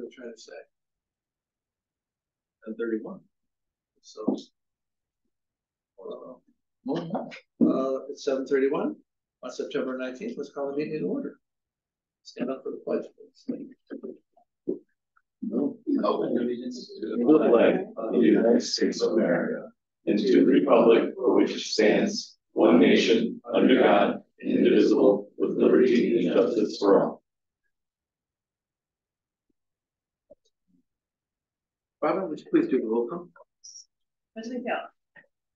we trying to say? 10:31. So, it's 7:31 on September 19th. Let's call the meeting in order. Stand up for the pledge, please. Allegiance to the flag of the United States of America and to the republic for which it stands, one nation, under God, indivisible, with liberty and justice for all. Robin, would you please do the roll call? President Kell.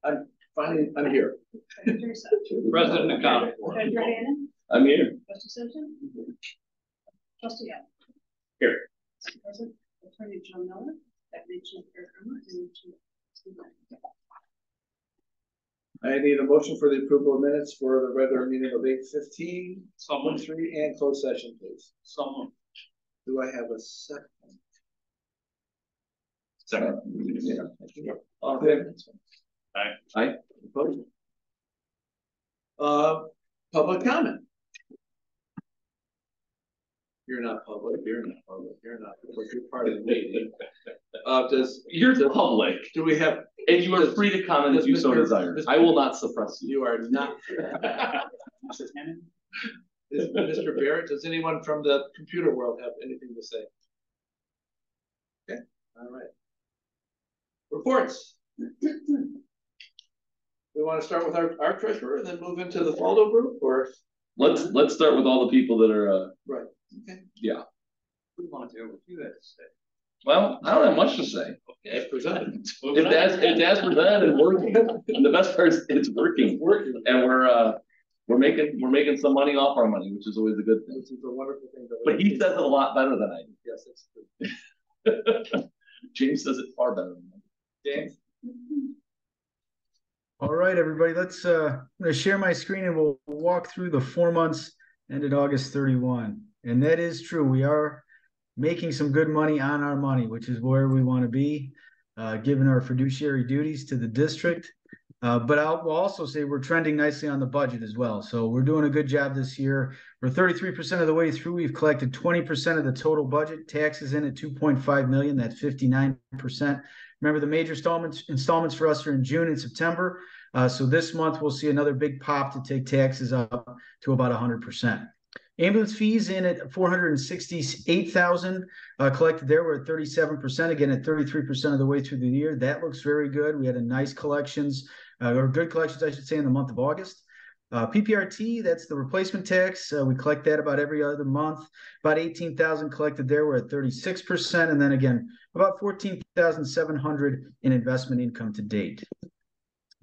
I'm here. President McConnell. Treasurer Hannon. I'm here. Trustee Simpson. Trustee Allen. Here. President Attorney John Miller. Deputy Chief Eric Irma, and Chief Steve I need a motion for the approval of minutes for the regular meeting of 8:15, Someone 3, and closed session, please. Someone. Do I have a second? Second. Yeah. All in favor? Aye. Aye. Opposed? Public comment. You're not public. You're not public. You're not public. You're part of the meeting. You're public. Do we have? And you are free to comment as you so desire. I will not suppress you. You are not. Mr. Barrett, does anyone from the computer world have anything to say? Okay. All right. Reports. We want to start with our treasurer and then move into the Faldo group, or let's start with all the people that are right. Okay. Yeah. We want to do what you guys say. Well, I don't have much to say. Okay, presented. It's as presented and working. And the best part is it's working. And we're making some money off our money, which is always a good thing. Which is a wonderful thing. But he says it a lot better than I do. Yes, that's true. James says it far better than me. James. All right, everybody, let's I'm going to share my screen and we'll walk through the 4 months ended August 31. And that is true. We are making some good money on our money, which is where we want to be, given our fiduciary duties to the district. But we'll also say we're trending nicely on the budget as well. So we're doing a good job this year. We're 33% of the way through. We've collected 20% of the total budget. Taxes in at $2.5 million. That's 59%. Remember, the major installments for us are in June and September. So this month we'll see another big pop to take taxes up to about 100%. Ambulance fees in at $468,000 collected there. We're at 37%, again at 33% of the way through the year. That looks very good. We had a nice collections, or good collections, I should say, in the month of August. PPRT, that's the replacement tax. We collect that about every other month. About 18,000 collected there. We're at 36%, and then again about 14,700 in investment income to date.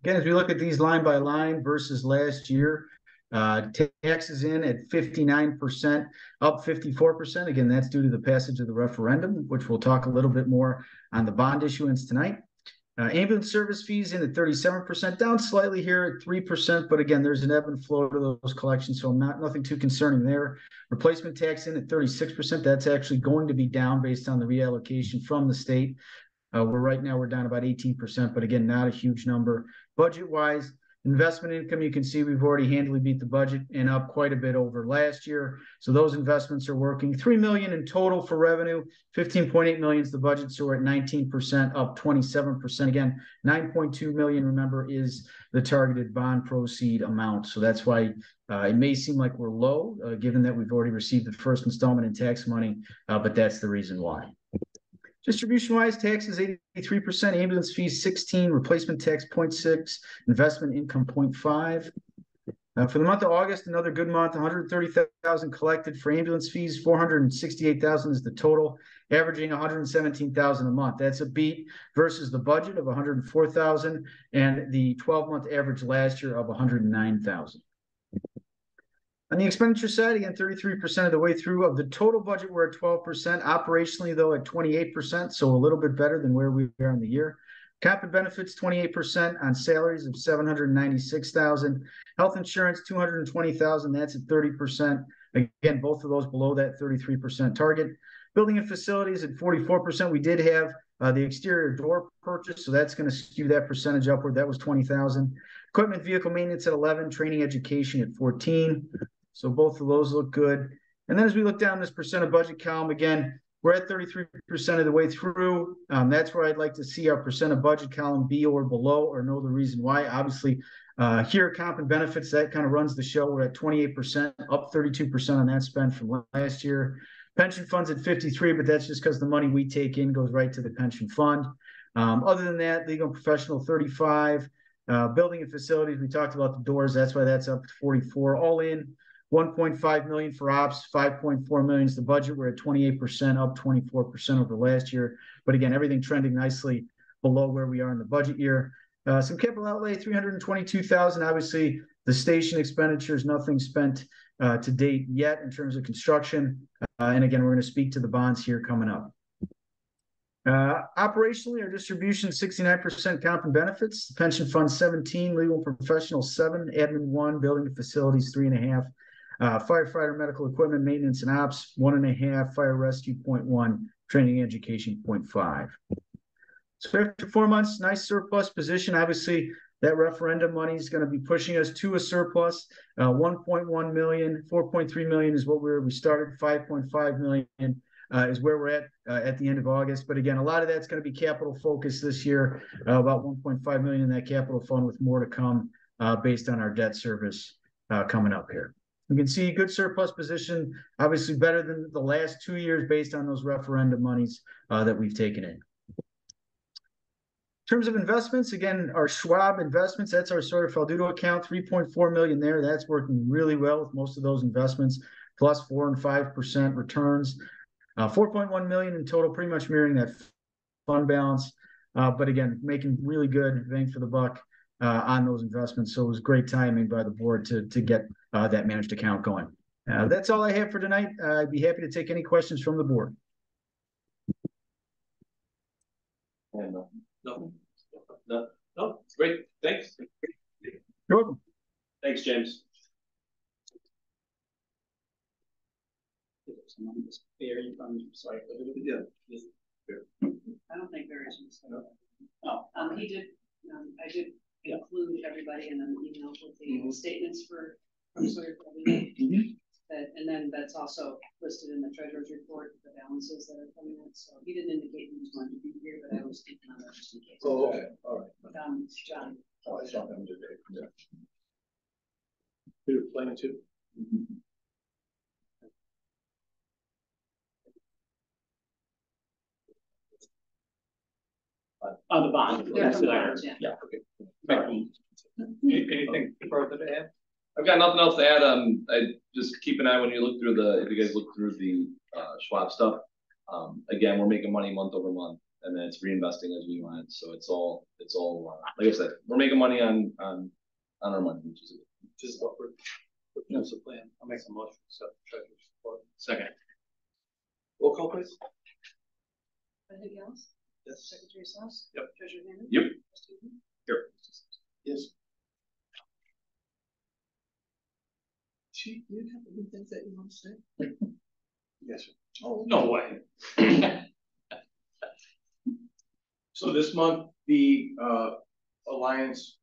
Again, as we look at these line by line versus last year, taxes in at 59%, up 54%. Again, that's due to the passage of the referendum, which we'll talk a little bit more on the bond issuance tonight. Ambulance service fees in at 37%, down slightly here at 3%, but again, there's an ebb and flow to those collections, so nothing too concerning there. Replacement tax in at 36%, that's actually going to be down based on the reallocation from the state. Right now we're down about 18%, but again, not a huge number. Budget-wise, investment income, you can see we've already handily beat the budget and up quite a bit over last year. So those investments are working. $3 million in total for revenue, $15.8 million is the budget, so we're at 19%, up 27%. Again, $9.2 million, remember, is the targeted bond proceed amount. So that's why it may seem like we're low, given that we've already received the first installment in tax money, but that's the reason why. Distribution-wise, taxes 83%, ambulance fees 16%, replacement tax 0.6%, investment income 0.5%. For the month of August, another good month, 130,000 collected for ambulance fees, 468,000 is the total, averaging 117,000 a month. That's a beat versus the budget of 104,000 and the 12-month average last year of 109,000. On the expenditure side, again, 33% of the way through. Of the total budget, we're at 12%. Operationally, though, at 28%, so a little bit better than where we are in the year. Comp and benefits, 28% on salaries of $796,000. Health insurance, $220,000. That's at 30%. Again, both of those below that 33% target. Building and facilities at 44%. We did have the exterior door purchase, so that's going to skew that percentage upward. That was $20,000. Equipment, vehicle maintenance at 11%. Training, education at 14%. So both of those look good. And then as we look down this percent of budget column, again, we're at 33% of the way through. That's where I'd like to see our percent of budget column be or below, or know the reason why. Obviously, here comp and benefits, that kind of runs the show. We're at 28%, up 32% on that spend from last year. Pension funds at 53, but that's just because the money we take in goes right to the pension fund. Other than that, legal and professional 35, building and facilities, we talked about the doors. That's why that's up to 44. All in, 1.5 million for ops, 5.4 million is the budget. We're at 28%, up 24% over last year. But again, everything trending nicely below where we are in the budget year. Some capital outlay, 322,000. Obviously, the station expenditures, nothing spent to date yet in terms of construction. And again, we're going to speak to the bonds here coming up. Operationally, our distribution 69% comp and benefits, pension fund 17, legal and professional 7, admin 1, building and facilities 3.5, firefighter medical equipment maintenance and ops 1.5, fire rescue 0.1, training and education 0.5. So after 4 months, nice surplus position. Obviously, that referendum money is going to be pushing us to a surplus. 1.1 million, 4.3 million is what we started. 5.5 million is where we're at the end of August. But again, a lot of that's going to be capital focused this year. About 1.5 million in that capital fund, with more to come based on our debt service coming up here. You can see good surplus position, obviously better than the last 2 years based on those referendum monies that we've taken in. In terms of investments, again, our Schwab investments, that's our sort of Faldudo account, 3.4 million there. That's working really well with most of those investments, plus 4 and 5% returns. 4.1 million in total, pretty much mirroring that fund balance. But again, making really good bang for the buck on those investments. So it was great timing by the board to get that managed account going. That's all I have for tonight. I'd be happy to take any questions from the board. No, great. Thanks. You're welcome. Thanks, James. Sorry. I don't think there is. No. He did. I did include everybody in an email with the statements from Sawyer. And then that's also listed in the treasurer's report, the balances that are coming in. So he didn't indicate he was going to be here, but I was thinking on that just in case. Oh, okay. All right. John. Oh, I saw him today. Yeah. You're playing too? On the bond. Yeah, That's the bonds, item. yeah. Okay. Anything further to add? I've got nothing else to add. I just keep an eye when you look through if you guys look through the Schwab stuff. Again, we're making money month over month, and then it's reinvesting as we want. So it's all like I said, we're making money on our money, which is what we're putting as a plan. I'll make a motion. So treasurer's report. second. Roll call, please. Anything else? Yes. Secretary Sauce? Yep. Treasurer Hammond? Yep. Trustee? Here. Yes. Chief, you have anything that you want to say? Yes, sir. Oh, no way. So this month, the Alliance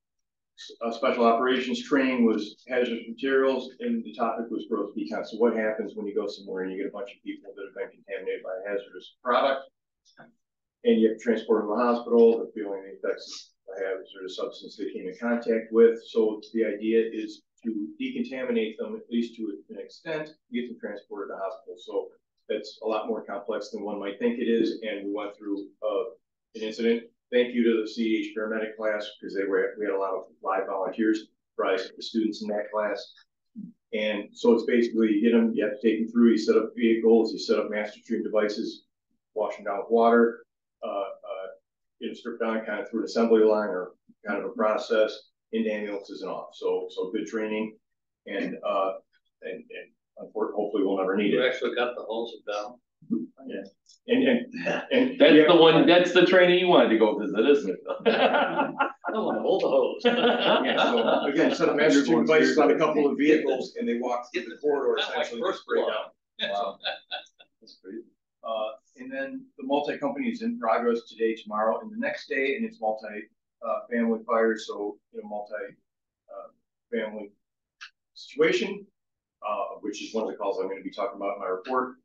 Special Operations training was hazardous materials, and the topic was gross decon. So what happens when you go somewhere and you get a bunch of people that have been contaminated by a hazardous product, and you have to transport them to the hospital, they're feeling the effects of a hazardous substance they came in contact with. So the idea is to decontaminate them, at least to an extent, get them transported to the hospital. So that's a lot more complex than one might think it is. And we went through an incident. Thank you to the CEH paramedic class, because we had a lot of live volunteers, the students in that class. And so it's basically, you have to take them through, you set up vehicles, you set up master stream devices, wash them down with water, strip down kind of through an assembly line or kind of a process into ambulances and off. So good training, and hopefully we'll never need it. You actually got the hose down. Yeah. And that's the one. That's the training you wanted to go visit, isn't it? I don't want to hold the hose. Yeah, so again, set up master stream devices on a couple of vehicles, and they walk through the corridor essentially to spray down. Wow. That's crazy. And then the multi-company is in progress today, tomorrow, and the next day, and it's multi-family fires, so multi-family situation, which is one of the calls I'm going to be talking about in my report.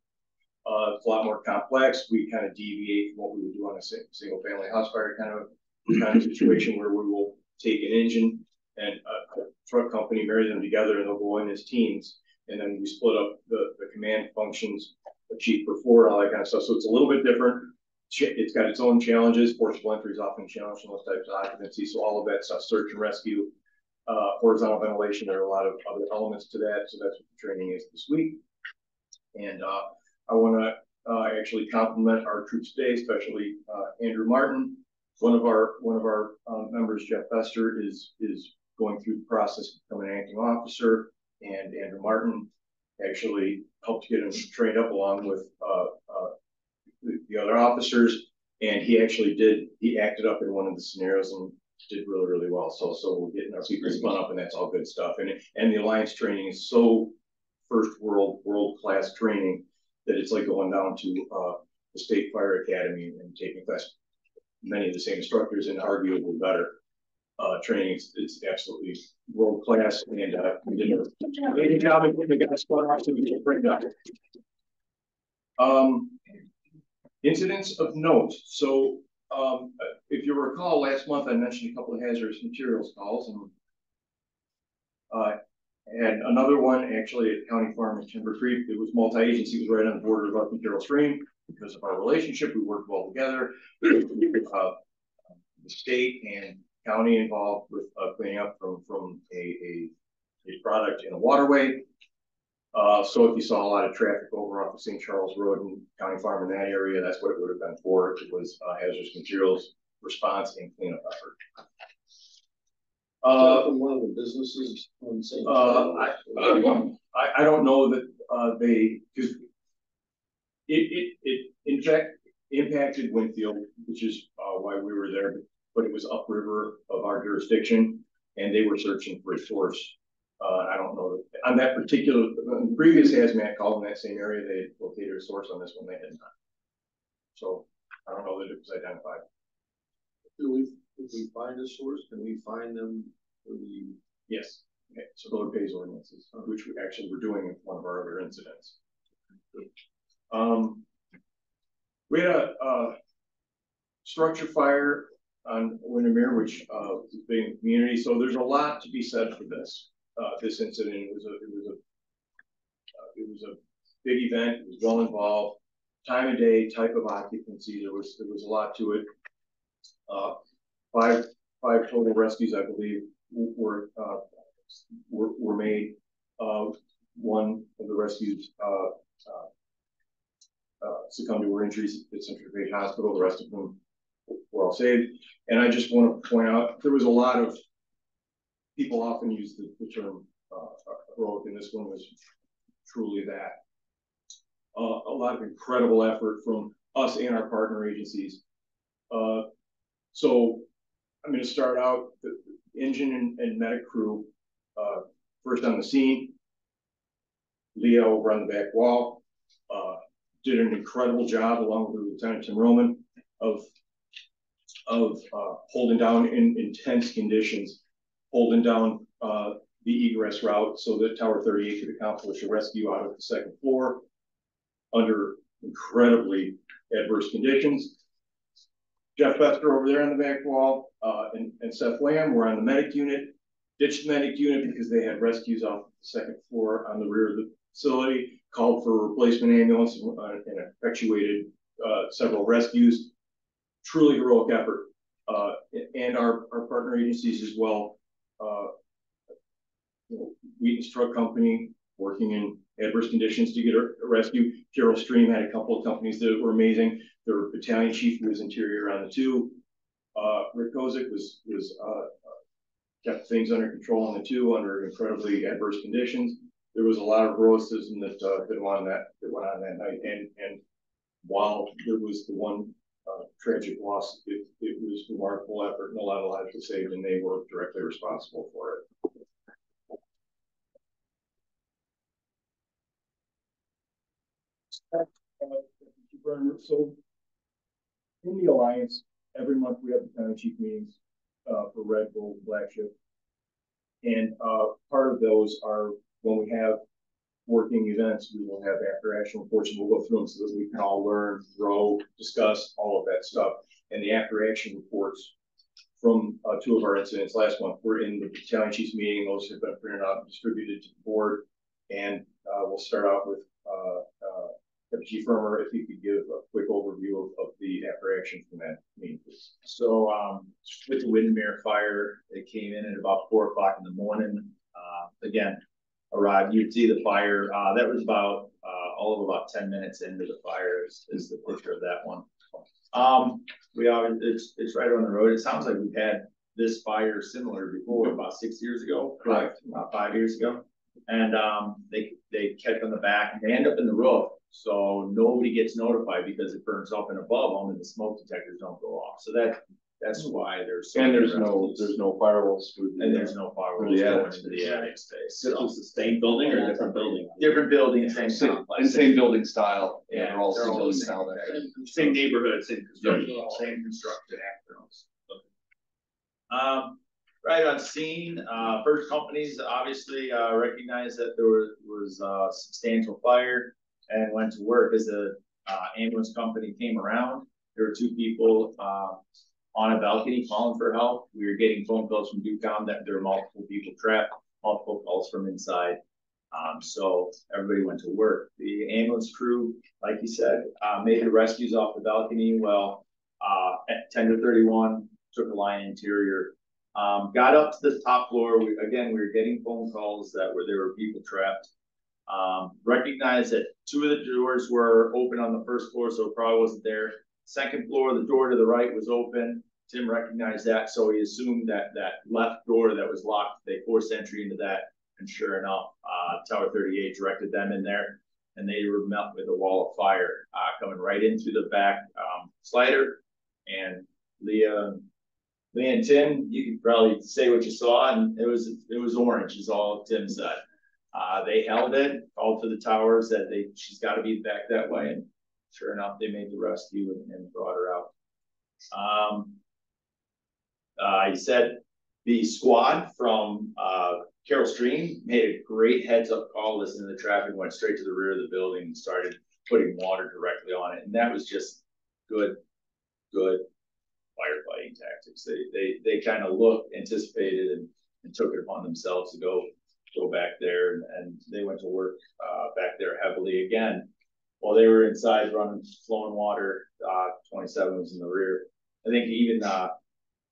It's a lot more complex. We kind of deviate from what we would do on a single family house fire kind of situation where we will take an engine and a truck company, marry them together, and they'll go in as teams. And then we split up the command functions, a chief for four, all that kind of stuff. So it's a little bit different. It's got its own challenges. Forcible entry is often challenged in those types of occupancy. So all of that stuff, search and rescue, horizontal ventilation, there are a lot of other elements to that. So that's what the training is this week. And I want to actually compliment our troops today, especially Andrew Martin. One of our members, Jeff Bester, is going through the process of becoming an acting officer, and Andrew Martin actually helped get him trained up along with the other officers, and he acted up in one of the scenarios and did really, really well. So we're getting our people spun up, and that's all good stuff. And the alliance training is so first world-class training that it's like going down to the State Fire Academy and taking class. Many of the same instructors and arguably better training. It's absolutely world class, and we did a great job of getting the guys spun off so we can bring it up. Incidents of note. So if you recall, last month I mentioned a couple of hazardous materials calls, and and another one actually at County Farm in Timber Creek. It was multi-agency. It was right on the border of our material stream. Because of our relationship, we worked well together. The state and county involved with cleaning up from a product in a waterway. So if you saw a lot of traffic over off the St. Charles Road and County Farm in that area, that's what it would have been for. It was hazardous materials response and cleanup effort. One of the businesses on St. I don't know that they, because it in fact impacted Winfield, which is why we were there, but it was upriver of our jurisdiction, and they were searching for a source. I don't know that on that particular previous hazmat call in that same area, they located a source. On this one, they had not. So I don't know that it was identified. If we find a source, can we find them for the? Yes. Okay. So those are pays ordinances, which we actually were doing in one of our other incidents. We had a structure fire on Windermere, which was a big community. So there's a lot to be said for this. This incident, it was a big event. It was well involved. Time of day, type of occupancy. There was a lot to it. Five total rescues, I believe, were made. One of the rescues succumbed to her injuries at Central Page Hospital. The rest of them were all saved. And I just want to point out there was a lot of people often use the term heroic, and this one was truly that. A lot of incredible effort from us and our partner agencies. So I'm going to start out the engine and medic crew first on the scene. Leah over on the back wall did an incredible job along with Lieutenant Tim Roman of holding down in intense conditions, holding down the egress route so that Tower 38 could accomplish a rescue out of the second floor under incredibly adverse conditions. Jeff Bester over there on the back wall and Seth Lamb were on the medic unit, ditched the medic unit because they had rescues off the second floor on the rear of the facility, called for a replacement ambulance and effectuated several rescues. Truly heroic effort. And our partner agencies as well. Wheaton's Truck Company working in adverse conditions to get a rescue. Carroll Stream had a couple of companies that were amazing. Their battalion chief who was interior on the two. Rick Kozik was kept things under control on the two under incredibly adverse conditions. There was a lot of heroism that went on that night. And while there was the one tragic loss, it was a remarkable effort and a lot of lives were saved, and they were directly responsible for it. So in the Alliance, every month we have the county chief meetings for Red, Gold, Black Shift. And part of those are when working events, we will have after action reports, and we'll go through them so that we can all learn, grow, discuss all of that stuff. And the after action reports from two of our incidents last month were in the battalion chiefs meeting. Those have been printed out and distributed to the board. And we'll start out with Chief Firmer, if you could give a quick overview of the after action from that meeting, please. So with the Windermere fire, they came in at about 4 o'clock in the morning. Again, arrived, you'd see the fire. That was about all of about 10 minutes into the fire is the picture of that one. It's right on the road. It sounds like we've had this fire similar before, about 6 years ago, about 5 years ago. And they catch on the back and they end up in the roof. So nobody gets notified because it burns up and above them and the smoke detectors don't go off. So that's why there's there's no firewalls and there's no firewalls going into the attic space. This was the same building or a different building? Different building, same complex. And same building style. Yeah, they're all they're same all building the style same. there. Same neighborhood, same construction, same construction after. Right on scene, first companies obviously recognized that there was substantial fire and went to work. As the ambulance company came around, there were 2 people on a balcony calling for help. We were getting phone calls from Ducom that there were multiple people trapped, multiple calls from inside. So everybody went to work. The ambulance crew, like you said, made the rescues off the balcony. Well, at 10 to 31, took a line interior. Got up to the top floor. We were getting phone calls that there were people trapped. Recognized that 2 of the doors were open on the first floor, so it probably wasn't there. Second floor, the door to the right was open. Tim recognized that, so he assumed that left door that was locked, they forced entry into that. And sure enough, Tower 38 directed them in there, and they were met with a wall of fire coming right in through the back slider. And Leah and Tim, you could probably say what you saw, and it was orange, is all Tim said. They held it, called to the towers that she's got to be back that way, and sure enough, they made the rescue and brought her out. He said the squad from Carroll Stream made a great heads-up call, listening to the traffic, went straight to the rear of the building and started putting water directly on it, and that was just good firefighting tactics. They kind of looked, anticipated, and took it upon themselves to go back there, and they went to work back there heavily again. While they were inside running, flowing water, 27 was in the rear. I think even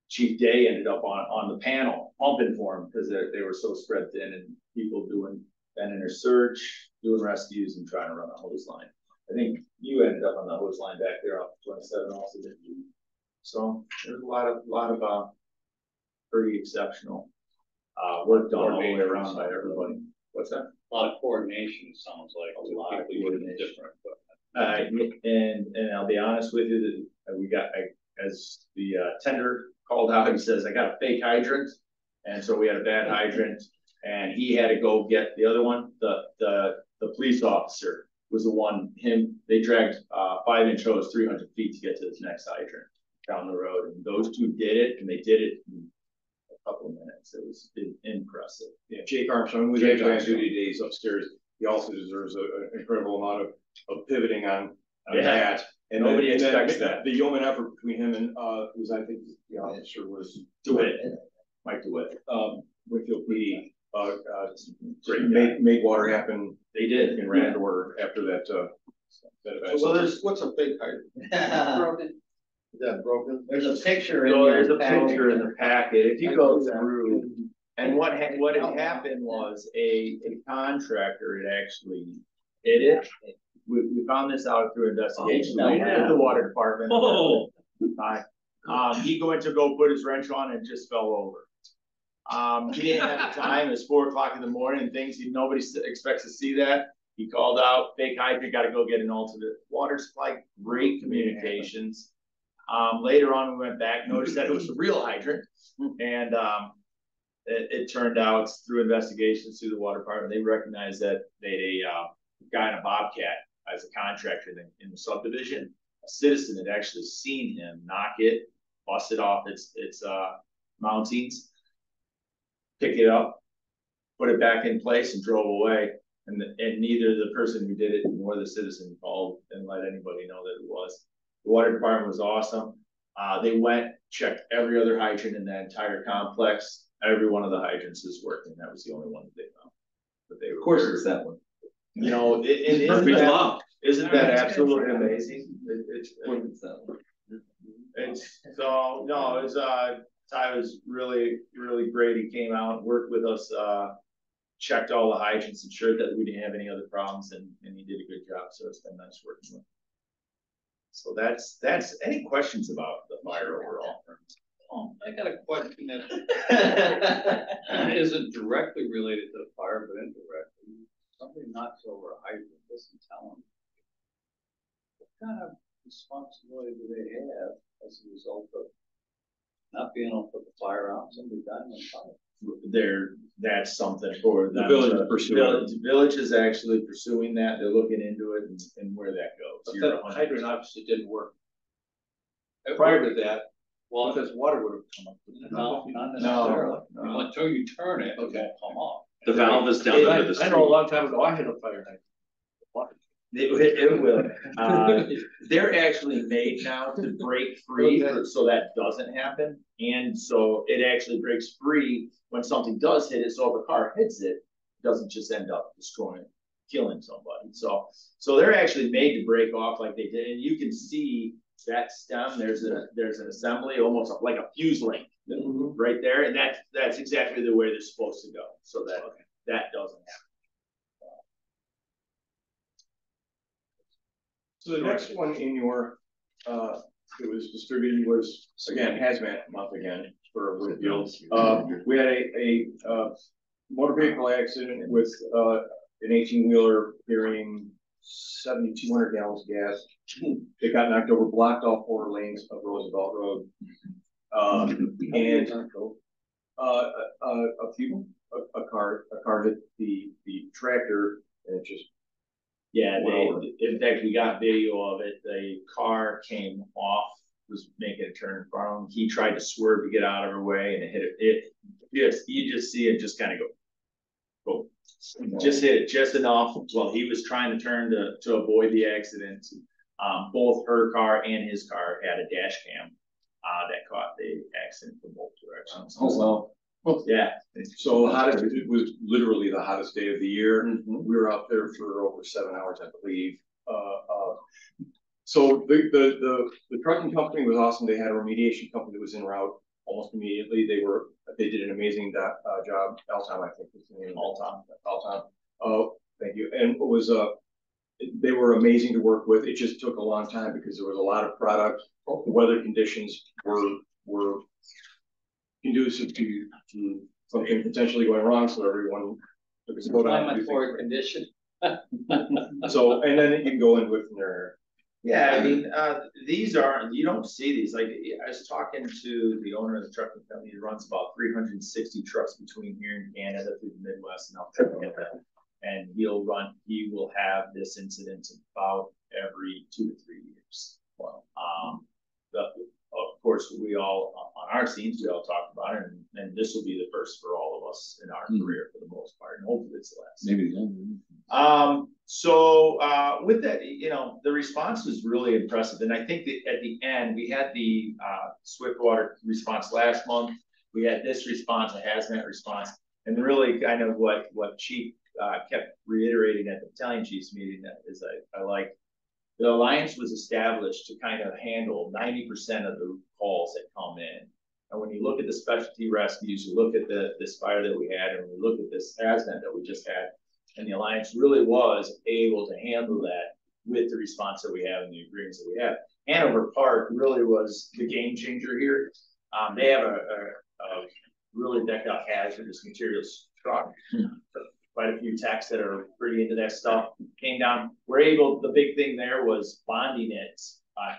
Chief Day ended up on the panel pumping for them because they were so spread thin, and people been in their search, doing rescues, and trying to run a hose line. I think you ended up on the hose line back there off 27 also, didn't you? So there's a lot of pretty exceptional work done all the way around by everybody. What's that? A lot of coordination, sounds like. A lot of coordination. Different. And I'll be honest with you, that we got, as the tender called out, he says, I got a fake hydrant. And so we had a bad hydrant, and he had to go get the other one. The police officer was the one, they dragged 5-inch hose 300 feet to get to this next hydrant down the road. And those 2 did it, and they did it in a couple of minutes. It was impressive. Yeah, Jake Armstrong was actually on duty days upstairs. He also deserves an incredible amount of pivoting on that. And nobody expects that. The yeoman effort between him and was, I think the officer was Mike DeWitt. Winfield PD made water happen. They did in rapid order after that event. Well, what's a fake hydrant? Broken. Is that broken? There's a picture So in there's a your picture in the packet. If you go through, and what had happened was a contractor had actually did it. We found this out through investigation. Oh, We yeah. did the water department. Oh. He went to go put his wrench on and just fell over. He didn't have the time. It was 4 o'clock in the morning and things. Nobody expects to see that. He called out, fake hydrant, got to go get an alternate water supply. Great communications. Later on, we went back, noticed that it was a real hydrant, and it turned out through investigations through the water department, they recognized that they had a guy in a Bobcat as a contractor in the subdivision. A citizen had actually seen him knock it, bust it off its mountings, pick it up, put it back in place, and drove away. And neither the person who did it nor the citizen called and let anybody know that it was. The water department was awesome. They went, checked every other hydrant in that entire complex. Every one of the hydrants is working. That was the only one that they found. But they, of course, it's that one. You know, isn't that absolutely amazing? So no, it was Ty was really great. He came out, worked with us, checked all the hydrants, ensured that we didn't have any other problems, and he did a good job. So it's been nice working with him. So that's any questions about the fire overall? Oh, I got a question that isn't directly related to the fire, but indirectly. Somebody knocks over a hydrant, doesn't tell them. What kind of responsibility do they have as a result of not being able to put the fire out? Somebody died in the fire. That's something for the village to pursue. The village is actually pursuing that. They're looking into it and where that goes. But that hydrant obviously didn't work. Prior to that, well, because water would have come up. No, not necessarily. No. Until you turn it, Okay. it won't come off. The valve is down under the street. I know a long time ago, I had a fire hydrant. It will. They're actually made now to break free, Okay. so that doesn't happen. And so it actually breaks free when something does hit it. So if a car hits it, it doesn't just end up destroying, killing somebody. So they're actually made to break off like they did. And you can see that stem. There's an assembly, almost like a fuse link right there, and that's exactly the way they're supposed to go. So that doesn't happen. So the next one in your, it was distributed was, again, hazmat month again for Winfield. We had a motor vehicle accident with an 18-wheeler carrying 7,200 gallons of gas. It got knocked over, blocked all 4 lanes of Roosevelt Road. And a car hit the tractor, and it just. Yeah, in fact, we got video of it. The car came off, was making a turn in front of him. He tried to swerve to get out of her way, and it hit it. You just see it just kind of go, just hit it just enough. Well, he was trying to turn to avoid the accident. Both her car and his car had a dash cam that caught the accident from both directions. Oh, well. Yeah. So it was literally the hottest day of the year. We were out there for over 7 hours, I believe. So the trucking company was awesome. They had a remediation company that was en route almost immediately. They did an amazing job. Alton, I think was the name. Alton. Oh, thank you. And it was they were amazing to work with. It just took a long time because there was a lot of product. The weather conditions were conducive to something potentially going wrong, so everyone took a slow down. For condition. So, and then you can go in with their. Yeah, I mean, these are, you don't see these. Like, I was talking to the owner of the trucking company. He runs about 360 trucks between here and Canada through the Midwest and out there. And he will have this incident about every 2 to 3 years. Wow. Of course, we all, on our scenes, we all talk about it, and this will be the first for all of us in our career for the most part, and hopefully it's the last. Maybe. So with that, the response was really impressive, and I think that at the end, we had the Swiftwater response last month, we had this response, a hazmat response, and really kind of what Chief kept reiterating at the battalion chiefs meeting is I like. The alliance was established to kind of handle 90% of the calls that come in. And when you look at the specialty rescues, you look at this fire that we had, and we look at this hazmat that we just had, and the alliance really was able to handle that with the response that we have and the agreements that we have. Hanover Park really was the game changer here. They have a really decked out hazardous materials truck. Quite a few techs that are pretty into that stuff came down. The big thing there was bonding it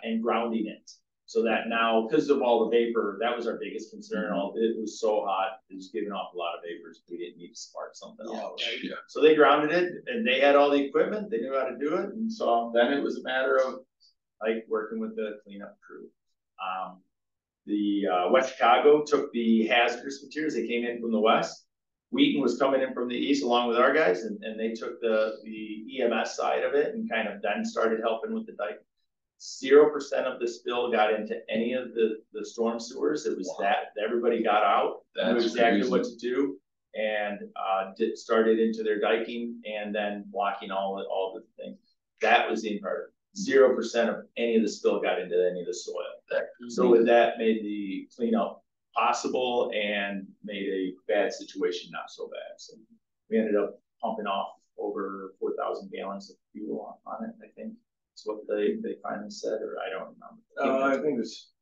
and grounding it. So that now, because of all the vapor, that was our biggest concern. It was so hot, it was giving off a lot of vapors. We didn't need to spark something off. Yeah. So they grounded it, and they had all the equipment. They knew how to do it. And so then it was a matter of like working with the cleanup crew. The West Chicago took the hazardous materials. They came in from the west. Wheaton was coming in from the east along with our guys, and they took the EMS side of it and kind of then started helping with the dike. 0% of the spill got into any of the storm sewers. It was that everybody got out, knew exactly what to do, and started into their diking and then blocking all the things. That was the part. 0% of any of the spill got into any of the soil. So with that, made the cleanup possible and made a bad situation not so bad. So we ended up pumping off over 4,000 gallons of fuel on it, I think. That's what they finally said, or I don't remember. I think it's.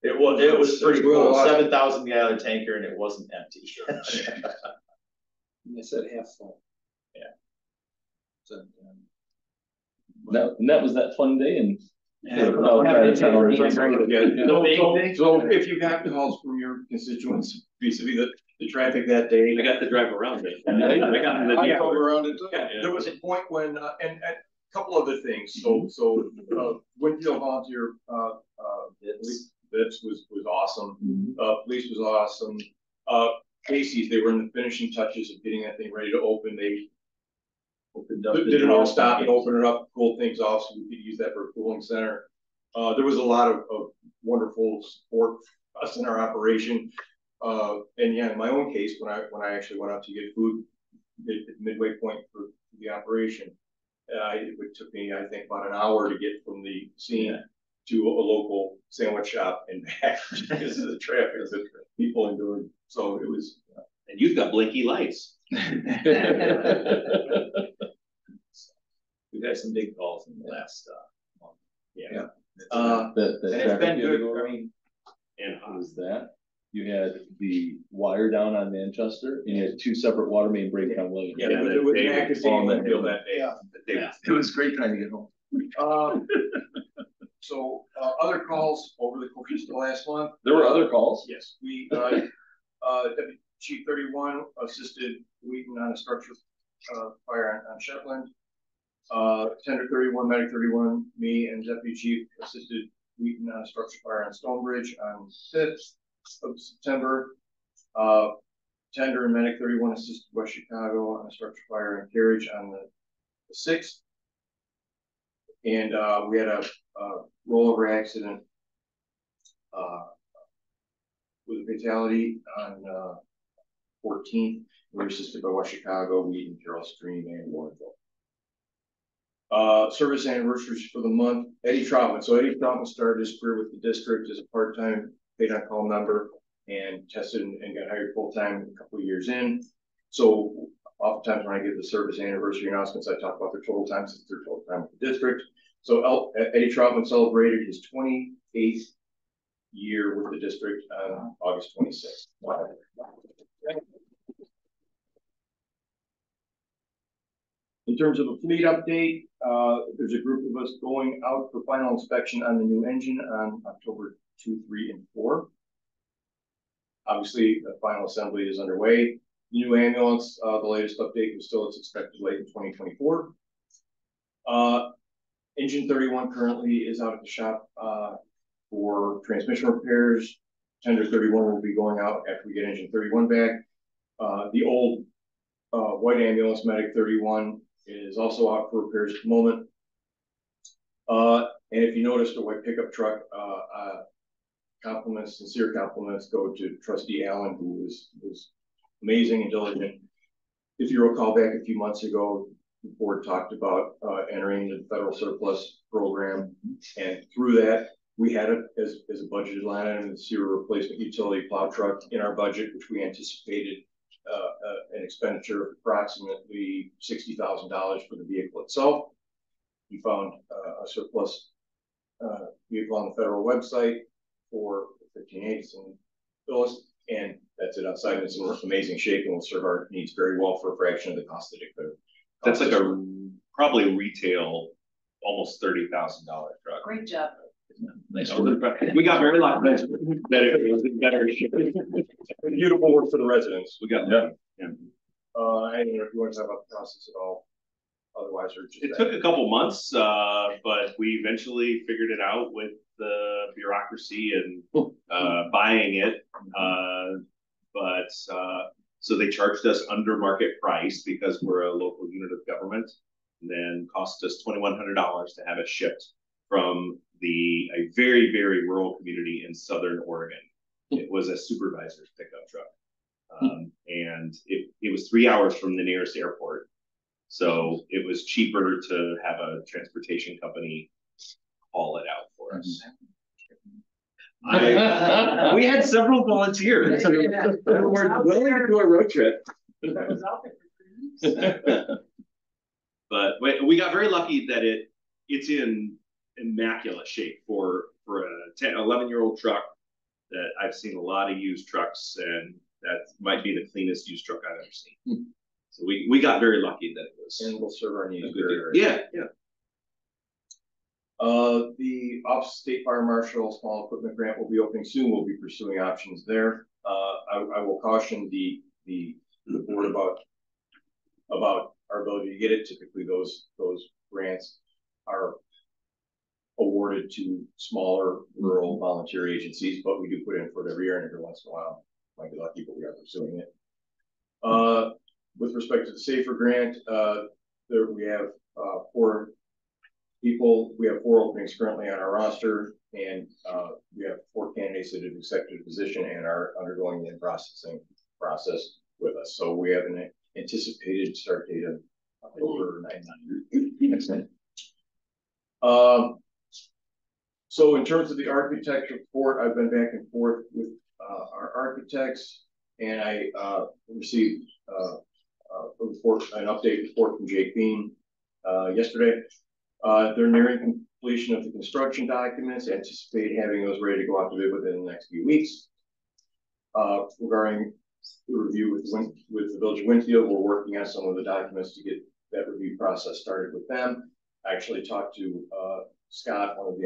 It was pretty cool. 7,000 gallon tanker, and it wasn't empty. They said half full. Yeah. So, And that was that fun day, and So if you got calls from your constituents vis-a-vis the traffic that day. I got to drive around it. I drove around it. Yeah, there was a point when, and a couple other things. So Winfield volunteer, this was awesome. Police was awesome. Casey's, they were in the finishing touches of getting that thing ready to open. They didn't all stop and open it up, cool things off, so we could use that for a cooling center. There was a lot of wonderful support for us in our operation. And yeah, in my own case, when I actually went out to get food at midway point for the operation, it took me, I think, about an hour to get from the scene to a local sandwich shop and back because of the traffic that people endured. So it was. And you've got blinky lights. We've had some big calls in the last month. Yeah. And it's been good. I mean, and how was that? You had the wire down on Manchester, and you had two separate water main breaks on Williams. Yeah, it was an active Winfield that day. Yeah. It was great trying to get home. So other calls over the course of the last month. There were other calls? Yes, we Deputy Chief 31 assisted Wheaton on a structure fire on Shetland. Tender 31, Medic 31, me and Deputy Chief assisted Wheaton on a structure fire on Stonebridge on 5th of September. Tender and Medic 31 assisted West Chicago on a structure fire in Carriage on the 6th. And we had a rollover accident with a fatality on 14th. We were assisted by West Chicago, Wheaton, Carroll Stream, and Winfield. Service anniversaries for the month. Eddie Troutman. So Eddie Troutman started his career with the district as a part-time paid-on-call member and tested and got hired full-time a couple of years in. So oftentimes when I give the service anniversary announcements, I talk about their total time since their total time with the district. So Eddie Troutman celebrated his 28th year with the district on August 26th. In terms of a fleet update, there's a group of us going out for final inspection on the new engine on October 2, 3, and 4. Obviously, the final assembly is underway. The new ambulance, the latest update was still, it's expected late in 2024. Engine 31 currently is out at the shop for transmission repairs. Tender 31 will be going out after we get engine 31 back. The old white ambulance, Medic 31, is also out for repairs at the moment. And if you noticed, the white pickup truck, compliments, sincere compliments go to Trustee Allen, who was amazing and diligent. If you recall back a few months ago, the board talked about entering the federal surplus program, and through that, we had it as a budgeted line item, the serial replacement utility plow truck in our budget, which we anticipated an expenditure of approximately $60,000 for the vehicle itself. We found a surplus vehicle on the federal website for 15/8 and Phyllis, and that's it outside. It's in amazing shape and will serve our needs very well for a fraction of the cost that it could. That's like probably retail, almost $30,000 truck. Great job. Nice work. We got very lucky that it was in better shape. Beautiful work for the residents. We got and if you want to talk about the process at all, otherwise, it took a couple months, but we eventually figured it out with the bureaucracy and buying it. But So they charged us under market price because we're a local unit of government, and then cost us $2,100 to have it shipped from a very, very rural community in Southern Oregon. It was a supervisor's pickup truck. And it was 3 hours from the nearest airport. So it was cheaper to have a transportation company haul it out for us. We had several volunteers who were willing to do a road trip. But we got very lucky that it's in immaculate shape for a 11-year-old truck. That I've seen a lot of used trucks, and that might be the cleanest used truck I've ever seen. So we got very lucky that it was. And will serve our needs. Yeah. The Office of State Fire Marshal Small Equipment Grant will be opening soon. We'll be pursuing options there. I will caution the board about our ability to get it. Typically, those grants are awarded to smaller rural volunteer agencies, but we do put in for it every year, and every once in a while, might be lucky, but we are pursuing it. With respect to the SAFER grant, there we have 4 people. We have 4 openings currently on our roster, and we have 4 candidates that have accepted a position and are undergoing the processing process with us. So we have an anticipated start date of October 9th. So in terms of the architect report, I've been back and forth with our architects, and I received an update report from Jake Bean yesterday. They're nearing completion of the construction documents, anticipate having those ready to go out to bid within the next few weeks. Regarding the review with the Village of Winfield, we're working on some of the documents to get that review process started with them. I actually talked to Scott, one of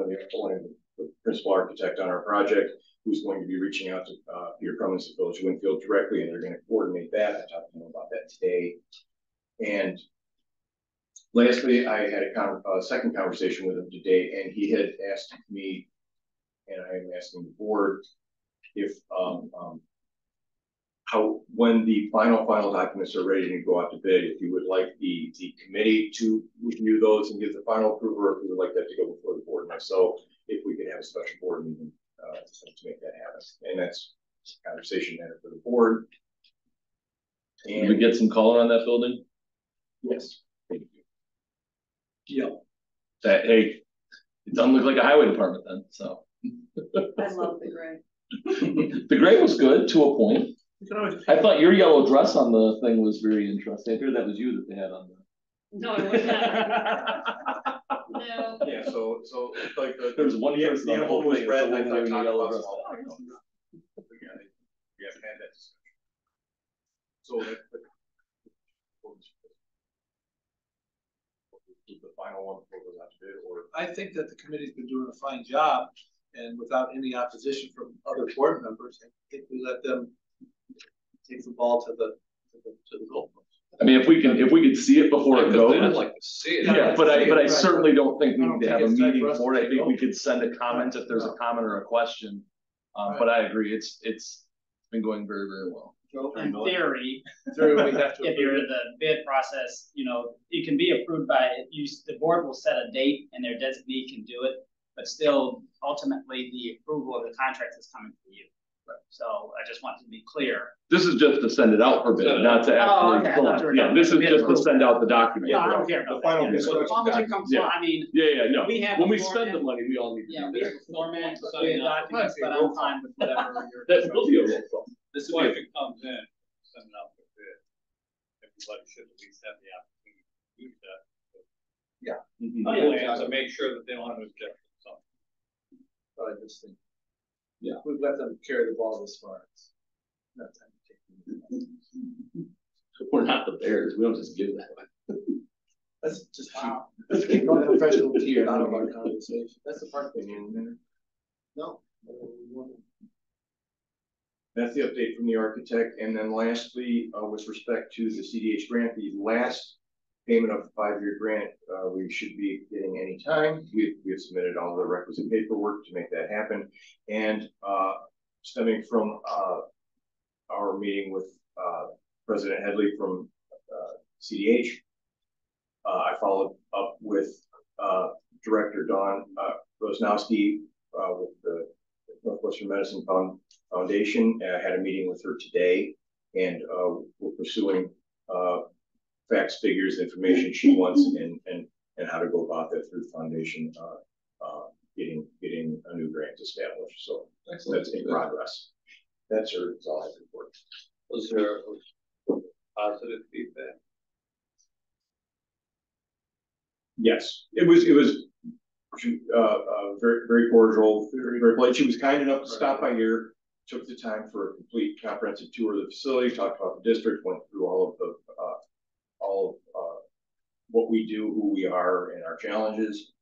the principal architect on our project, who's going to be reaching out to Peter Cummins at Village of Winfield directly, and they're going to coordinate that. I talked to him about that today. And lastly, I had a second conversation with him today, and he had asked me, and I am asking the board, if when the final documents are ready to go out to bid, if you would like the committee to review those and give the final approval, or if you would like that to go before the board. And so if we could have a special board meeting to make that happen. And that's a conversation matter for the board. And did we get some color on that building? Yes. Thank you. Yeah. Hey, it doesn't look like a highway department then, so. I love the gray. The gray was good to a point. I thought your yellow dress on the thing was very interesting. I heard that was you that they had on the. No, it was not. No. Yeah, so like there was one person the whole was red, and I thought yellow dress. We haven't had that discussion. So the final one before it goes out to bid, or I think that the committee's been doing a fine job, and without any opposition from other board members, I think we let them take the ball to the goalpost. I mean, if we can see it before it goes, I'd like to see it. Yeah, but I certainly don't think we need to have a meeting for it. I think we could send a comment if there's a comment or a question. But I agree, it's been going very, very well. In theory, we have to if you're in the bid process, it can be approved by the board will set a date and their designee can do it, but still ultimately the approval of the contract is coming from you. Right. So I just want to be clear. This is just to send it out for bid, not to actually. Yeah, this is just to send out the document. No, I don't care about the final that. As long as it comes, I mean. Yeah, no. We have when we spend the money, we all need to. Yeah, we have a format, bid documents, but I'm fine with whatever you're. That will be a roll call. This is why if it comes in, send it out for bid. Everybody should at least have the opportunity to use that. Yeah. Oh, yeah. To make sure that they don't have an objection to something. But I just think, we've let them carry the ball this far. It's not time to take it. We're not the Bears. We don't just give that way. Let's just let's keep our professional tier out of our conversation. That's the part thing. No. That's the update from the architect. And then lastly, with respect to the CDH grant, the last payment of the 5-year grant, we should be getting any time. We have submitted all the requisite paperwork to make that happen. And stemming from our meeting with President Headley from CDH. I followed up with Director Dawn Rosnowski with the Northwestern Medicine Foundation. I had a meeting with her today, and we're pursuing facts, figures, information she wants, and how to go about that through the foundation, getting a new grant established. So that's in progress. That's all I have to report. Was there positive feedback? Yes, it was very, very cordial, very polite. She was kind enough to stop by here, took the time for a complete comprehensive tour of the facility, talked about the district, went through all of what we do, who we are, and our challenges.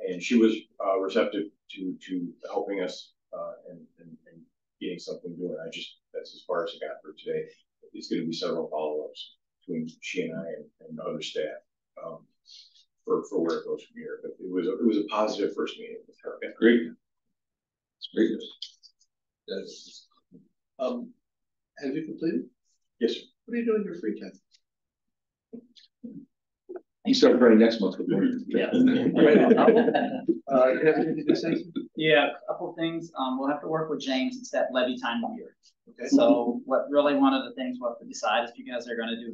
And she was receptive to helping us and getting something going. That's as far as I got for today. It's going to be several follow-ups between she and I and other staff for where it goes from here. But it was a positive first meeting with her. Yeah, great. It's great. Yes. Have you completed? Yes, sir. What are you doing in your free time? You start writing next month. Yeah. You have anything to say? Yeah, a couple things. We'll have to work with James. It's that levy time of year. Okay. So one of the things we'll have to decide is if you guys are going to do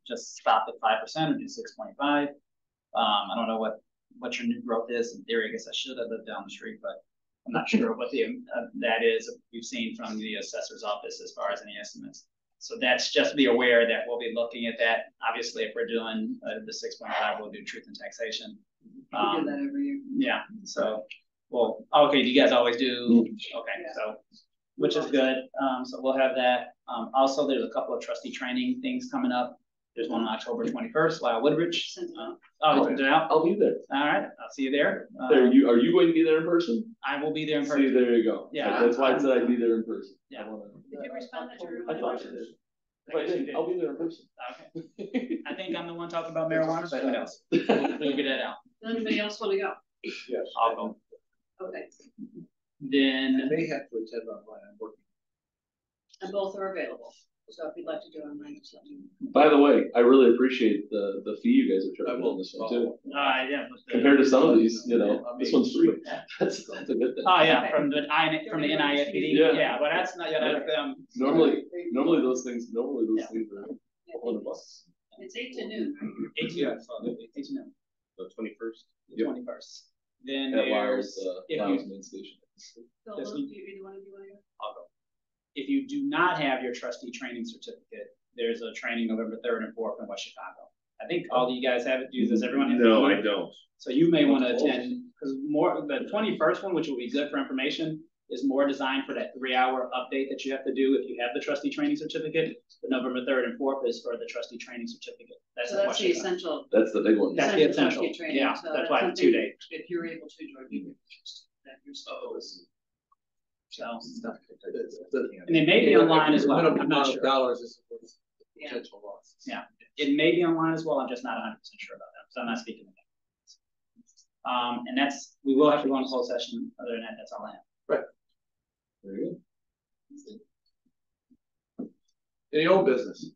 just stop at 5% or do 6.5. I don't know what your new growth is. In theory, I guess I should have lived down the street, but I'm not sure what that is. We've seen from the assessor's office as far as any estimates. So that's just be aware that we'll be looking at that. Obviously, if we're doing the 6.5, we'll do truth and taxation. We do that every year. Yeah. So, well, okay. Do you guys always do? Okay. Yeah. So, which is good. So we'll have that. Also, there's a couple of trustee training things coming up. There's one on October 21st, Lyle Woodbridge. I'll be there. All right. I'll see you there. Are you going to be there in person? I will be there in See, person. there you go. Yeah. That's why I said I'd be there in person. Yeah. Did you respond that you're? I thought you did. If I didn't, I'll be there in person. Okay. I think I'm the one talking about marijuana, but who knows? We'll figure that out. Does anybody else want to go? yes. I'll go. Okay, Then I may have to attend online. I'm working. and both are available. So if you'd like to do online, just let me know. By the way, I really appreciate the fee you guys are charging on this one too. yeah. Compared to some of these, this one's free. That's a good thing. Oh yeah, from the NIFPD. Yeah. But that's not Normally those things are $100 bucks. It's 8 to noon, right? 8 to noon. 8 to noon. The 21st. The 21st. Then At there's Lyle's main station. Phil, Yes, do either one of you want to go? I'll go. If you do not have your trustee training certificate, there's a training November 3rd and 4th in West Chicago. I think all of you guys have it. Does everyone have it? No, I don't. So you may want to attend, because the 21st one, which will be good for information, is more designed for that 3-hour update that you have to do if you have the trustee training certificate. The November 3rd and 4th is for the trustee training certificate. So that's the essential. That's the big one. That's the essential. trustee training. Yeah, So that's why it's 2 something, days. if you're able to, George, you would that you're supposed. So, and it may be online as well. I'm not sure. Dollars is Yeah. potential loss. Yeah, it may be online as well. I'm just not 100% sure about that, so I'm not speaking to that. And we will have to go into closed session. Other than that, that's all I have. Right. Very good. Any old business?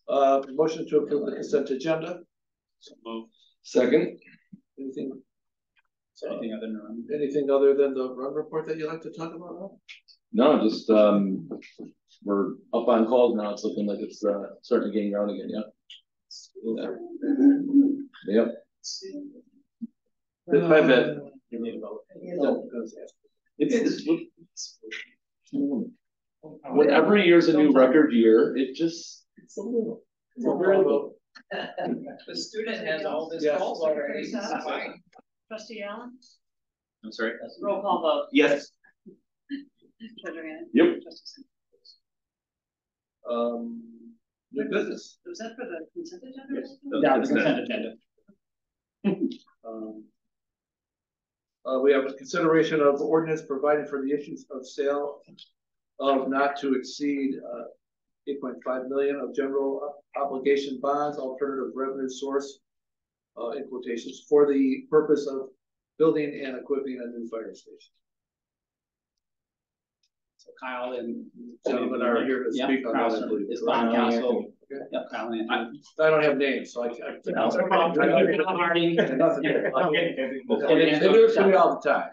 Motion to approve the consent agenda. Second. Anything other than the run report that you'd like to talk about, Rob? No, just we're up on calls now. It's looking like it's starting to gain ground again. Yeah. Yep. Bit by bit. When every year's a new record year, it's a little. It's a very little. The student has all this. Yes. Secretary Sass? Trustee Allen? I'm sorry. Roll call vote. Yes. Treasurer Gannon? Yep. Trustee New business. Was that for the consent agenda? Yes. Yeah, the consent agenda. We have a consideration of ordinance providing for the issues of sale of not to exceed 8.5 million of general obligation bonds, alternative revenue source, in quotations, for the purpose of building and equipping a new fire station. So Kyle and Gentlemen are here to Yep, speak on that, I Carlson believe. is bond counsel. Okay. Yep, Kyle and Anthony. I don't have names, so I can't. Marty. Nothing. Okay. They do it to me all the time.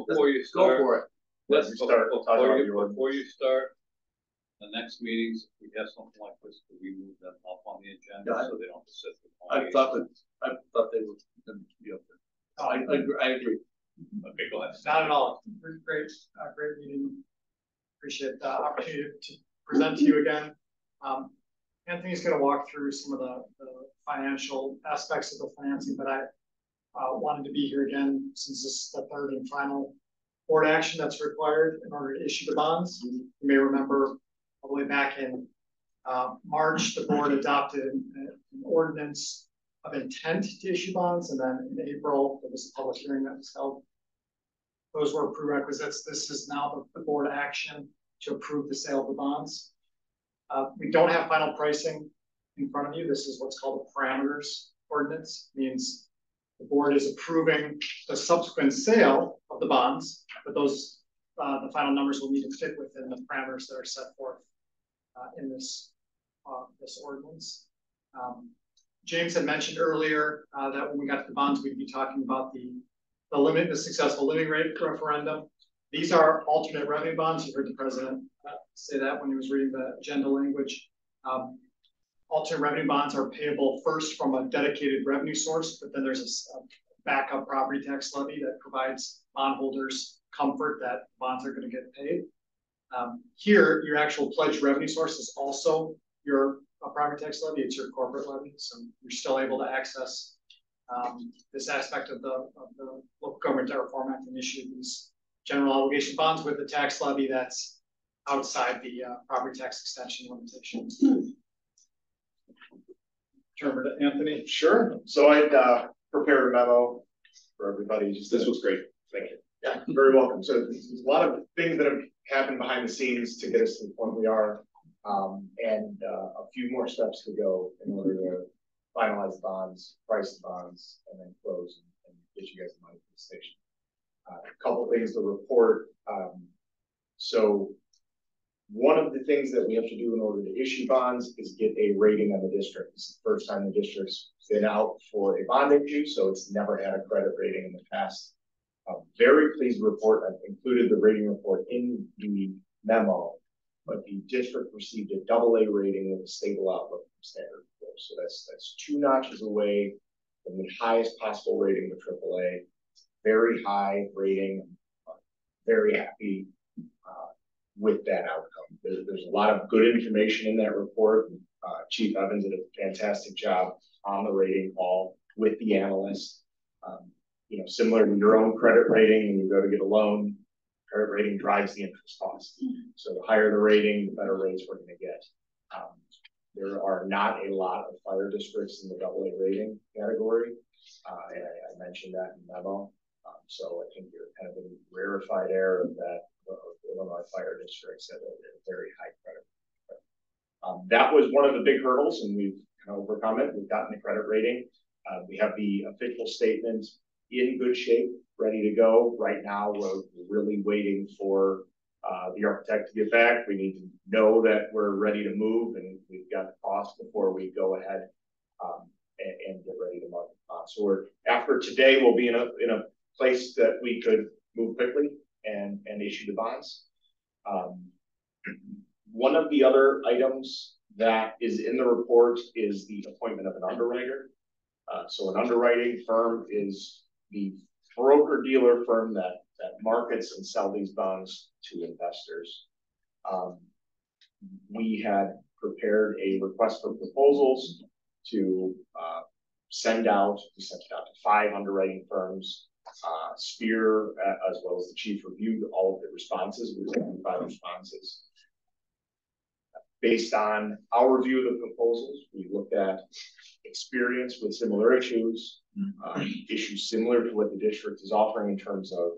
Before you Go start, for it. Let's start. We'll talk about your one. before you start, the next meetings, if we have something like this, do we move them up on the agenda Yeah, so they don't sit there? I thought they were gonna be up there. I agree. Okay, go ahead. Not at all. Great, great meeting. Appreciate the opportunity to present to you again. Anthony's going to walk through some of the financial aspects of the financing, but I wanted to be here again since this is the third and final board action that's required in order to issue the bonds. You may remember all the way back in March, the board adopted an ordinance of intent to issue bonds, and then in April, there was a public hearing that was held. Those were prerequisites. This is now the board action to approve the sale of the bonds. We don't have final pricing in front of you. This is what's called a parameters ordinance. It means the board is approving the subsequent sale of the bonds, but those the final numbers will need to fit within the parameters that are set forth in this ordinance. James had mentioned earlier that when we got to the bonds, we'd be talking about the successful living rate referendum. These are alternate revenue bonds. You heard the president say that when he was reading the agenda language. Alternate revenue bonds are payable first from a dedicated revenue source, but then there's a backup property tax levy that provides bondholders comfort that bonds are going to get paid. Here, your actual pledged revenue source is also your property tax levy. It's your corporate levy, so you're still able to access this aspect of the Local Government Debt Reform Act and issue these general obligation bonds with the tax levy that's outside the property tax extension limitation. Turn over to Anthony. Sure. So I'd prepared a memo for everybody. This was great. Thank you. Yeah, you're very welcome. So there's a lot of things that have happened behind the scenes to get us to the point we are, and a few more steps to go in order to finalize the bonds, price the bonds, and then close and get you guys the money for the station. A couple of things to report. So one of the things that we have to do in order to issue bonds is get a rating on the district. This is the first time the district's been out for a bond issue, so it's never had a credit rating in the past. Very pleased to report, I've included the rating report in the memo, but the district received a AA rating with a stable outlook from Standard & Poor's. So that's 2 notches away from the highest possible rating with AAA. Very high rating. Very happy with that outcome. There's a lot of good information in that report. Chief Evans did a fantastic job on the rating call with the analyst. You know, similar to your own credit rating, when you go to get a loan, credit rating drives the interest cost. So the higher the rating, the better rates we're going to get. There are not a lot of fire districts in the AA rating category, and I mentioned that in the memo. So I think you're kind of in rarefied air of that. Illinois fire districts at a very high credit. That was one of the big hurdles, and we've kind of overcome it. We've gotten the credit rating. We have the official statement in good shape, ready to go. Right now, we're really waiting for the architect to get back. We need to know that we're ready to move, and we've got the cost before we go ahead and get ready to market the bond. So after today, we'll be in a place that we could move quickly and issue the bonds. One of the other items that is in the report is the appointment of an underwriter. So an underwriting firm is the broker-dealer firm that markets and sells these bonds to investors. We had prepared a request for proposals to send out. We sent it out to 5 underwriting firms. Spear, as well as the chief, reviewed all of the responses. We reviewed 5 responses. Based on our review of the proposals, we looked at experience with similar issues, issues similar to what the district is offering in terms of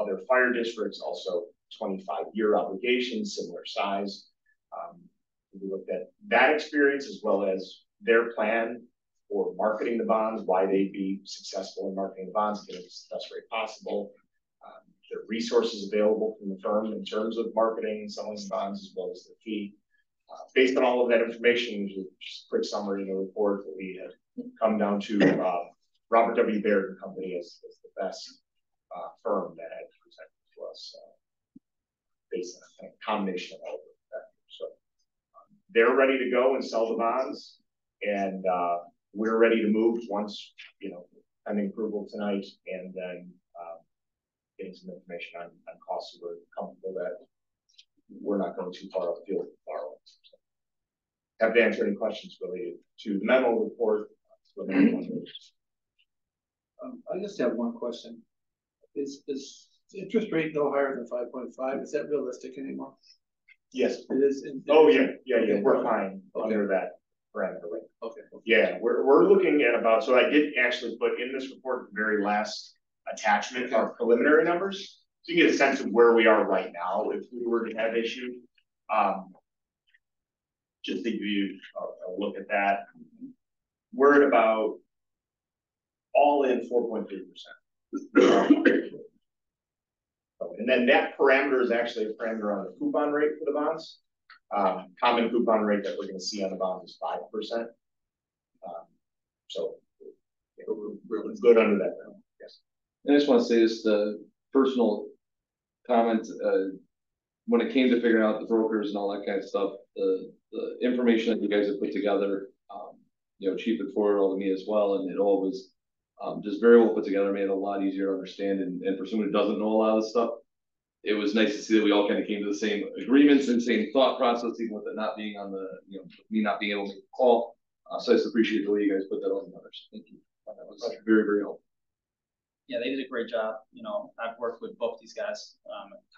other fire districts, also 25-year obligations, similar size. We looked at that experience as well as their plan for marketing the bonds, why they'd be successful in marketing the bonds, getting the best rate possible. the resources available from the firm in terms of marketing and selling bonds, as well as the fee. Based on all of that information, just a quick summary of the report that we had come down to Robert W. Baird and Company as the best firm that had presented to us based on a combination of all of those factors. So they're ready to go and sell the bonds, and we're ready to move once, pending approval tonight, and then getting some information on costs, so we're comfortable that we're not going too far afield with borrowing. So, have to answer any questions related to the memo report. I just have one question. Is interest rate no higher than 5.5? Is that realistic anymore? Yes. It is. Oh yeah. We're fine under that parameter rate. Okay. Yeah, we're looking at about. So I did actually put in this report the very last attachment our preliminary numbers, so you get a sense of where we are right now if we were to have issue. Just to give you a look at that, we're at about all in 4.3%. And then that parameter is actually a parameter on the coupon rate for the bonds. Common coupon rate that we're going to see on the bonds is 5%. So we're good under that now. Yes. I just want to say this, the personal comment, when it came to figuring out the brokers and all that kind of stuff, the information that you guys have put together, Chief had forwarded all to me as well, and it all was just very well put together, made it a lot easier to understand, and for someone who doesn't know a lot of this stuff, it was nice to see that we all kind of came to the same agreements and same thought process, even with it not being on the, me not being able to make a call. So I just appreciate the way you guys put that all together. So thank you. That was very, very helpful. Yeah, they did a great job. I've worked with both these guys,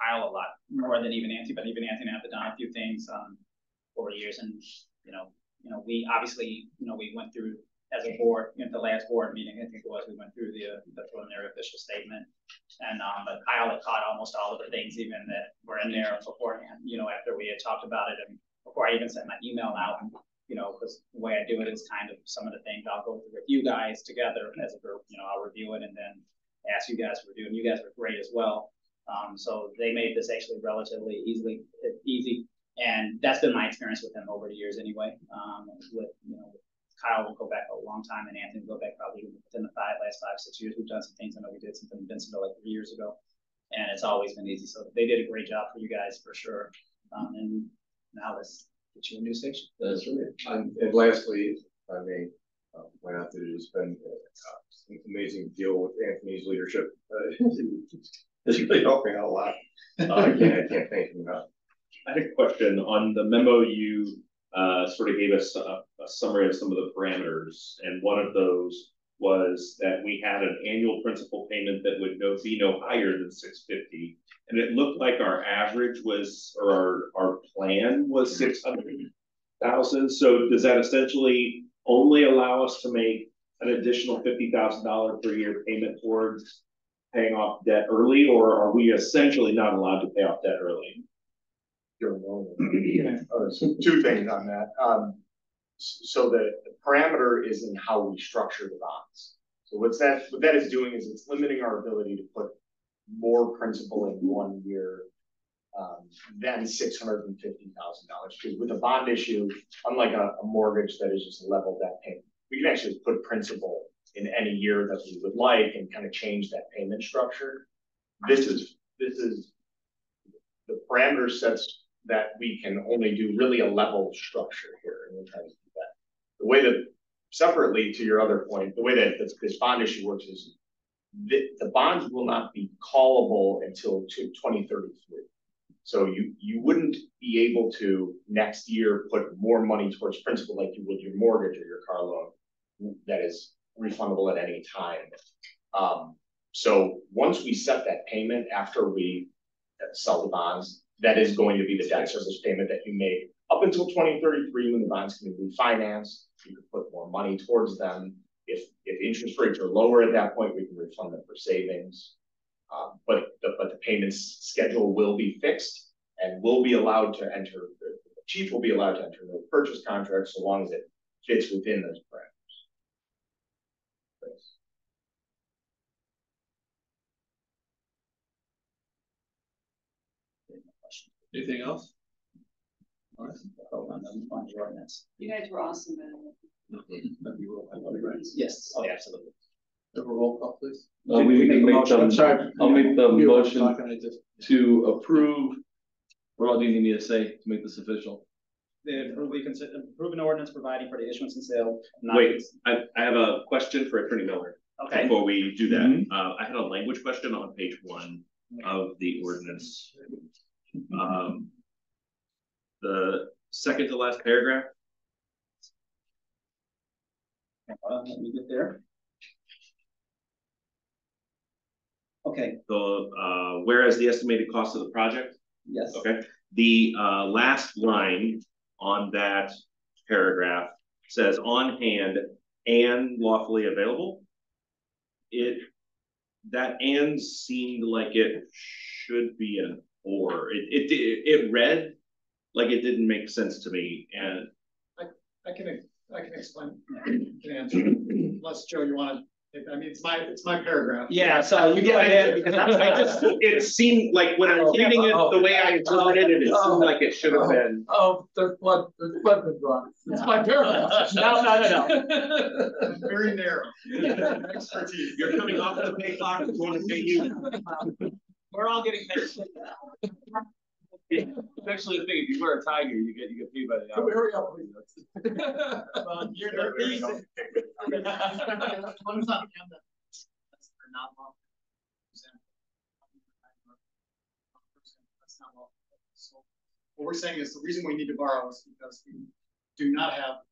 Kyle a lot more than even Anthony, but even Anthony and I have done a few things over the years. And, we obviously, we went through as a board, the last board meeting, I think it was, we went through the preliminary official statement. And but Kyle had caught almost all of the things even that were in there beforehand, after we had talked about it and before I even sent my email out. Because the way I do it is kind of some of the things I'll go through with you guys together as a group. I'll review it and then ask you guys to review, and you guys were great as well. So they made this actually relatively easy, and that's been my experience with them over the years anyway. With Kyle will go back a long time, and Anthony will go back probably within the last 5-6 years. We've done some things. I know we did something in Vincent like 3 years ago, and it's always been easy. So they did a great job for you guys for sure. And now let's get you a new station. That's right. And lastly, if I may point out that it has been an amazing deal with Anthony's leadership. It's really helping out a lot. I can't thank him enough. I had a question on the memo. You sort of gave us a summary of some of the parameters, and one of those was that we had an annual principal payment that would be no higher than $650, and it looked like our average was, or our plan was $600,000. So does that essentially only allow us to make an additional $50,000 per year payment towards paying off debt early, or are we essentially not allowed to pay off debt early? So 2 things on that. So the parameter is in how we structure the bonds. So what that is doing is it's limiting our ability to put more principal in 1 year than $650,000. Because with a bond issue, unlike a mortgage that is just a level debt payment, we can actually put principal in any year that we would like and kind of change that payment structure. This is the parameter sets that we can only do really a level structure here, and we're trying to do that. The way that, separately to your other point, the way that this bond issue works is the bonds will not be callable until 2033. So you wouldn't be able to next year put more money towards principal like you would your mortgage or your car loan that is refundable at any time. So once we set that payment after we sell the bonds, that is going to be the debt service payment that you make up until 2033 when the bonds can be refinanced. You can put more money towards them. If interest rates are lower at that point, we can refund them for savings. But the payments schedule will be fixed, and we'll be allowed to enter. The chief will be allowed to enter the purchase contract so long as it fits within those parameters. Thanks. Anything else? On the ordinance. You guys were awesome. Yes, oh, yeah, absolutely. Have a roll call, please. We can make them, I'm sorry. I'll make the We were motion talking, I just- to approve. What all do you need me to say to make this official? We consider approve an ordinance providing for the issuance and sale. Wait, I have a question for Attorney Miller. Okay. Before we do that, I had a language question on page 1 of the ordinance. The second to last paragraph. Let me get there. Okay. The whereas the estimated cost of the project. Yes. Okay. The last line on that paragraph says on hand and lawfully available. That and seemed like it should be an or. It read like it didn't make sense to me, and I can explain, can answer, unless Joe, you want to, I mean, it's my paragraph. Yeah, so you go ahead, because it seemed like when I was reading it, the way I interpreted it, it seemed like it should have been. Oh, there's blood drawn. It's my paragraph. No. Very narrow. Expertise. You're coming off the pay clock, we want to pay you. We're all getting paid. Especially the thing, if you wear a tiger, you get paid by the hour. Hurry up, please. Well, you're the reason. One's on the end that's not long. That's not long. So what we're saying is the reason we need to borrow is because we do not have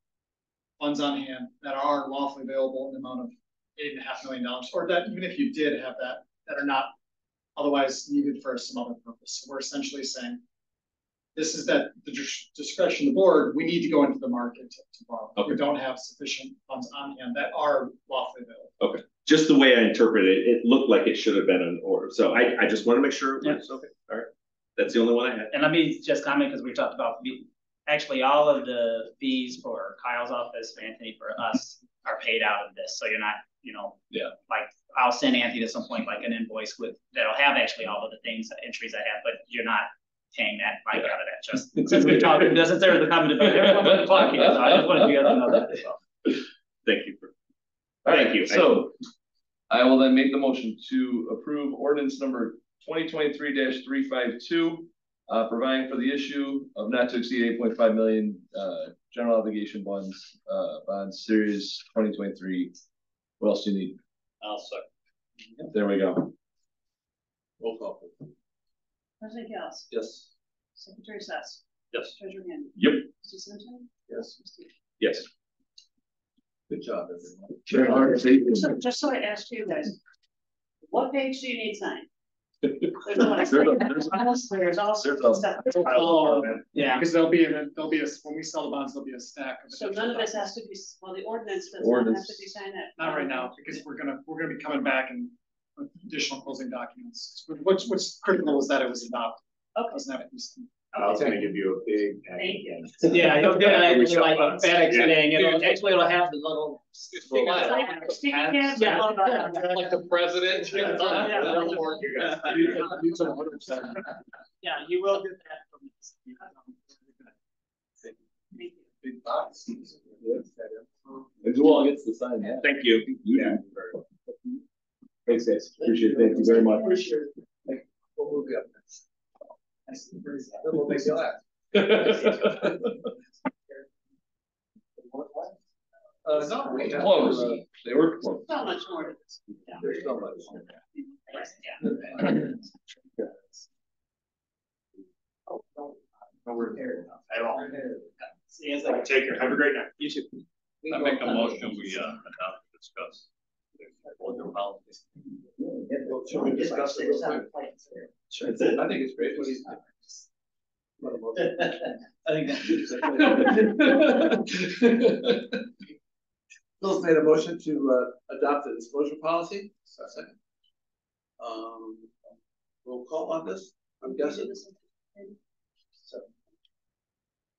funds on hand that are lawfully available in the amount of $8.5 million, or that even if you did have that are not otherwise needed for some other purpose. So we're essentially saying, this is that the discretion of the board, we need to go into the market to borrow. Okay. We don't have sufficient funds on hand that are lawfully available. Okay, just the way I interpreted it, it looked like it should have been an order. So I just want to make sure it was okay. All right, that's the only one I had. And let me just comment, because we talked about actually all of the fees for Kyle's office, for Anthony, for us are paid out of this. So you're not, like I'll send Anthony at some point like an invoice that'll have actually all of the things, entries I have, but you're not paying that out of that. Just since we're talking, doesn't there the comment about everyone talking, so I just wanted you guys to know that as well. Thank you. Thank you. So I will then make the motion to approve ordinance number 2023-352, providing for the issue of not to exceed 8.5 million general obligation bonds, series 2023. What else do you need? I'll second. There we go. Roll call. President Gales. Yes. Secretary Sass. Yes. Treasurer Gammon. Yep. Mr. Simpson. Yes. Yes. Good job, everyone. Just so I asked you guys, what page do you need signed? There's also stuff. Yeah, Because there'll be when we sell the bonds, there'll be a stack of. So none of this has to be, well, the ordinance does not have to be signed at. Not right now, because we're gonna be coming back and with additional closing documents. What's critical is that it was adopted. Okay. Doesn't have to be signed. I was gonna give you a big. Thank you. yeah, you'll get it like a FedEx thing. It'll have the little. Yeah. Like the president. Yeah, you will get that from us. Thank you. Big box. And who all gets to sign that? Thank you. Thanks, guys. Appreciate it. Thank you very much. Appreciate it. We'll move you up next. We'll make you laugh. No, we have Close. They were close. So much more to this. Yeah. There's so much. No, we're here at all. See you guys later. Take care. Have a great night. You too. I make a motion, we adopt, discuss. Should we discuss it real quick? Sure. I think it's great. What do you think? I think Bill's made a motion to adopt the disclosure policy. Second. Roll call on this, I'm guessing.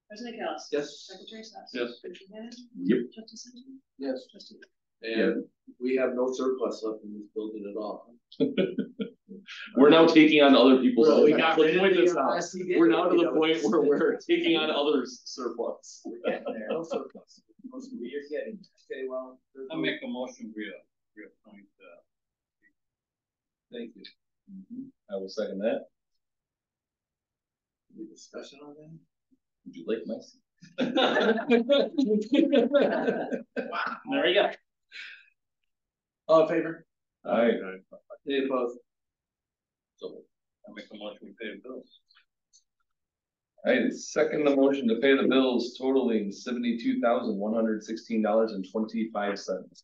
President Gales. Yes. Secretary Sass. Yes. Treasurer Gammon. Yep. Trustee Simpson. Yes. Trustee. And we have no surplus left in this building at all. We're now taking on other people's. Well, we got Let's rid of point the, this out. SCBA. We're now to the point where we're taking on others' surplus. No surplus. You're getting, okay, well. I make a motion, reappoint, Thank you. I will second that. Any discussion on that? Would you like my seat? There we go. All in favor? Aye. Any opposed? I make a motion, we pay the bills. I second the motion to pay the bills totaling $72,116.25.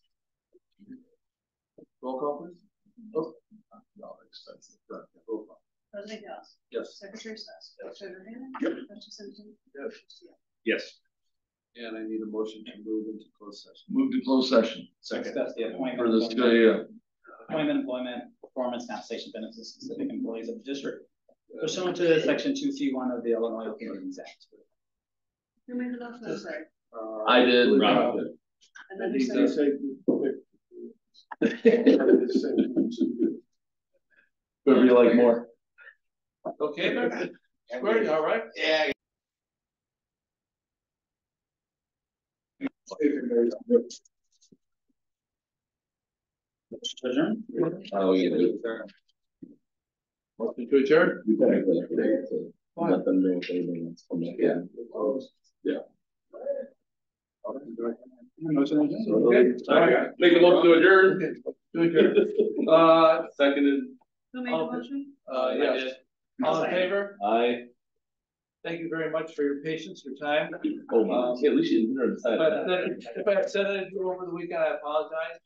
Roll call, please. Oh. No expensive. Roll call. President Gauss. Yes. Secretary Stas. Treasurer Hannah. Yep. Trustee Simpson. Yes. Yes. And I need a motion to move into closed session. Move to closed session. Discuss the appointment. For this, Appointment, employment, performance, compensation, benefits of specific employees of the district pursuant to section 2C1 of the Illinois Open Meetings Act. Who made the motion? I'm sorry. I did. Rob did. And then who seconded? Whoever you like more. Okay, Square, all right? Yeah. Adjourn? Oh, yeah. Motion to adjourn? Let them know if anything else comes up. Yeah. Yeah. Okay. Make a motion to adjourn. To adjourn. Seconded. Who made the motion? Yes. All in favor? Aye. Thank you very much for your patience, your time. Oh, at least you didn't. But if I said anything over the weekend, I apologize.